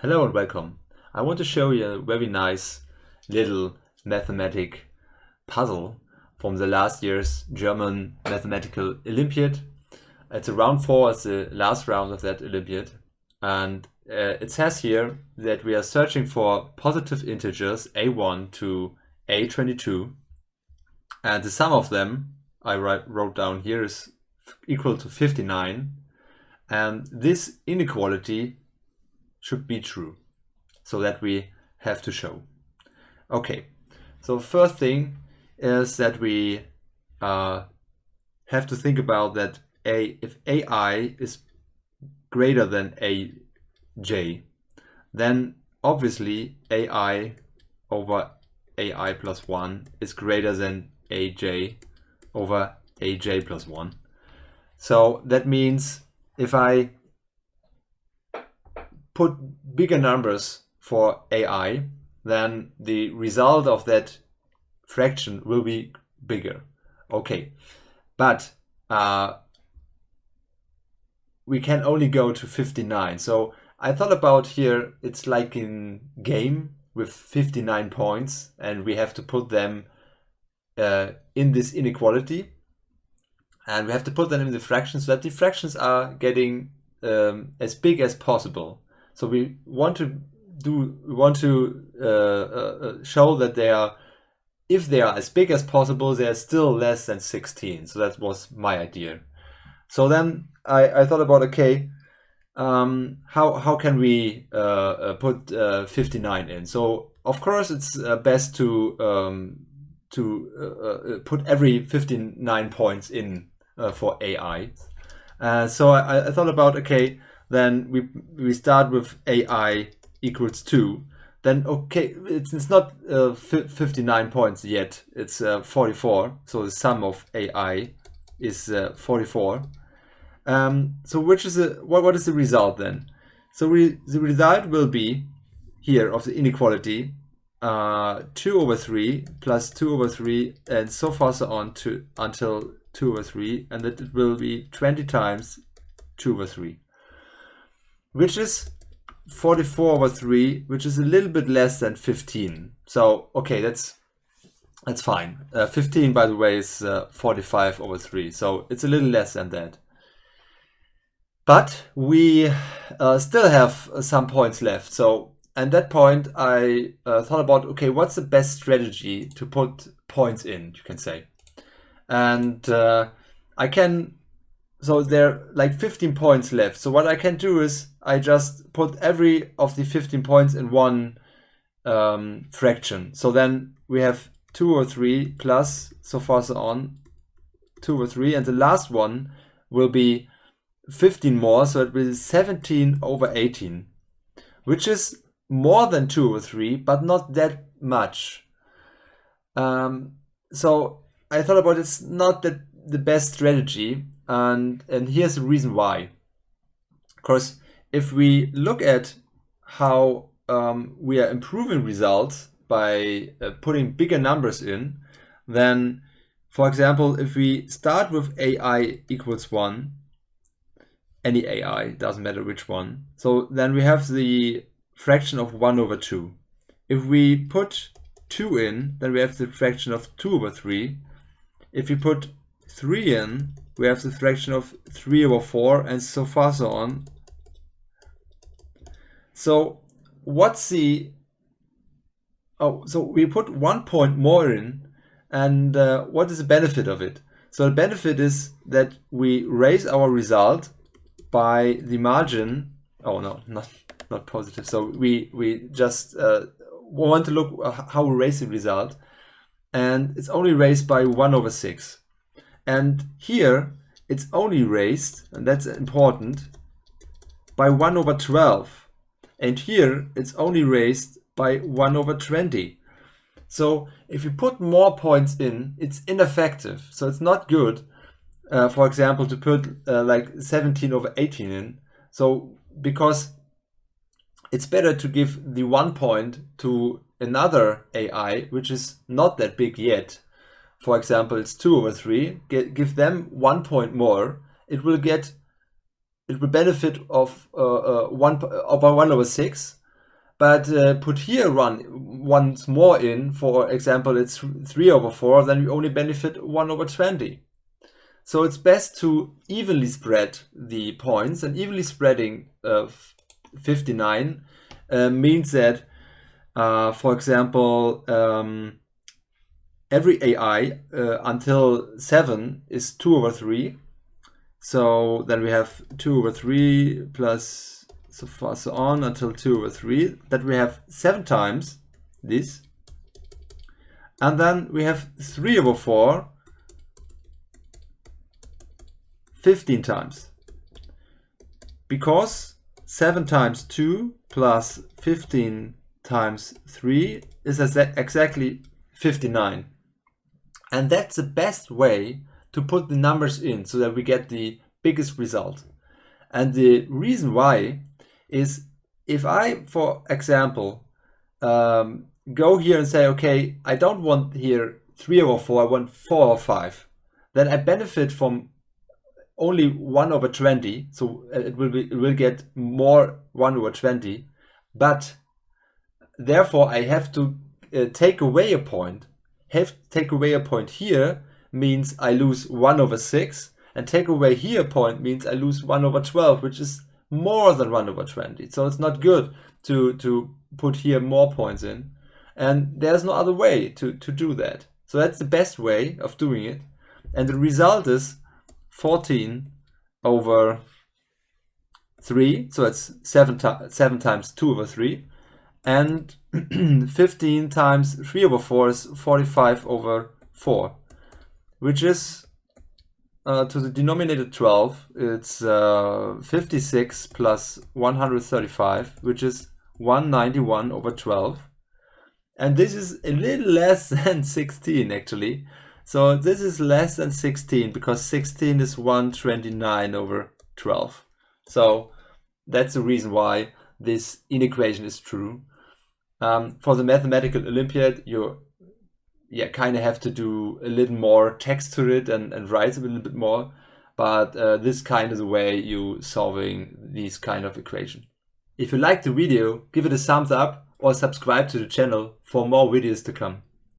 Hello and welcome. I want to show you a very nice little mathematic puzzle from the last year's German mathematical Olympiad. It's a round 4, it's the last round of that Olympiad. And it says here that we are searching for positive integers a1 to a22. And the sum of them, I wrote down here, is equal to 59. And this inequality should be true, so that we have to show. Okay, so first thing is that we have to think about that if AI is greater than AJ, then obviously AI over AI plus 1 is greater than AJ over AJ plus 1. So that means if I put bigger numbers for AI, then the result of that fraction will be bigger. Okay, but we can only go to 59. So I thought about here, it's like in game with 59 points, and we have to put them in this inequality, and we have to put them in the fractions so that the fractions are getting as big as possible. So we want to show that they are, if they are as big as possible, they are still less than 16. So that was my idea. So then I thought about, okay, how can we put 59 in? So of course it's best to put every 59 points in for AI. So I thought about, okay, then we start with AI equals 2. Then, okay, it's not 59 points yet, it's 44. So the sum of AI is 44. So which is what is the result then? So the result will be here of the inequality 2 over 3 plus 2 over 3 and so far so on until 2 over 3, and that it will be 20 times 2 over 3. Which is 44 over 3, which is a little bit less than 15. So, okay, that's fine. 15, by the way, is 45 over 3. So it's a little less than that. But we still have some points left. So at that point, I thought about, okay, what's the best strategy to put points in, you can say. And so there are like 15 points left. So what I can do is I just put every of the 15 points in one fraction. So then we have 2 over 3 plus so far so on 2 over 3, and the last one will be 15 more, so it will be 17 over 18, which is more than 2 over 3, but not that much. So I thought about it's not the best strategy. And here's the reason why. Of course, if we look at how we are improving results by putting bigger numbers in, then, for example, if we start with AI equals 1, any AI, doesn't matter which one, so then we have the fraction of 1 over 2. If we put 2 in, then we have the fraction of 2 over 3. If we put 3 in, we have the fraction of 3 over 4, and so far so on. So what's the... Oh, so we put 1 point more in, and what is the benefit of it? So the benefit is that we raise our result by the margin... Oh no, not positive. So we just want to look how we raise the result, and it's only raised by 1 over 6. And here it's only raised, and that's important, by 1 over 12. And here it's only raised by 1 over 20. So if you put more points in, it's ineffective. So it's not good, for example, to put like 17 over 18 in. So because it's better to give the 1 point to another AI, which is not that big yet. For example, it's 2 over 3, give them 1 point more, it will benefit of 1 over 6, but put here once more in, for example, it's 3/4, then we only benefit 1/20. So it's best to evenly spread the points, and evenly spreading 59 means that, for example, every AI until 7 is 2/3. So then we have 2/3 plus so far so on until 2/3. That we have 7 times this. And then we have 3/4 15 times. Because 7 times 2 plus 15 times 3 is exactly 59. And that's the best way to put the numbers in so that we get the biggest result. And the reason why is, if I, for example, go here and say, okay, I don't want here 3/4, I want 4/5, then I benefit from only 1/20, so it will get more 1/20, but therefore I have to take away a point. Take away a point here means I lose 1/6, and take away here a point means I lose 1/12, which is more than 1/20. So it's not good to put here more points in, and there's no other way to do that. So that's the best way of doing it, and the result is 14/3, so it's 7 times 2/3, and 15 times 3/4 is 45/4, which is to the denominator 12, it's 56 plus 135, which is 191/12. And this is a little less than 16 actually. So this is less than 16 because 16 is 129/12. So that's the reason why this inequation is true. For the mathematical Olympiad, you kind of have to do a little more text to it and write a little bit more, but this kind of the way you solving these kind of equation. If you liked the video, give it a thumbs up or subscribe to the channel for more videos to come.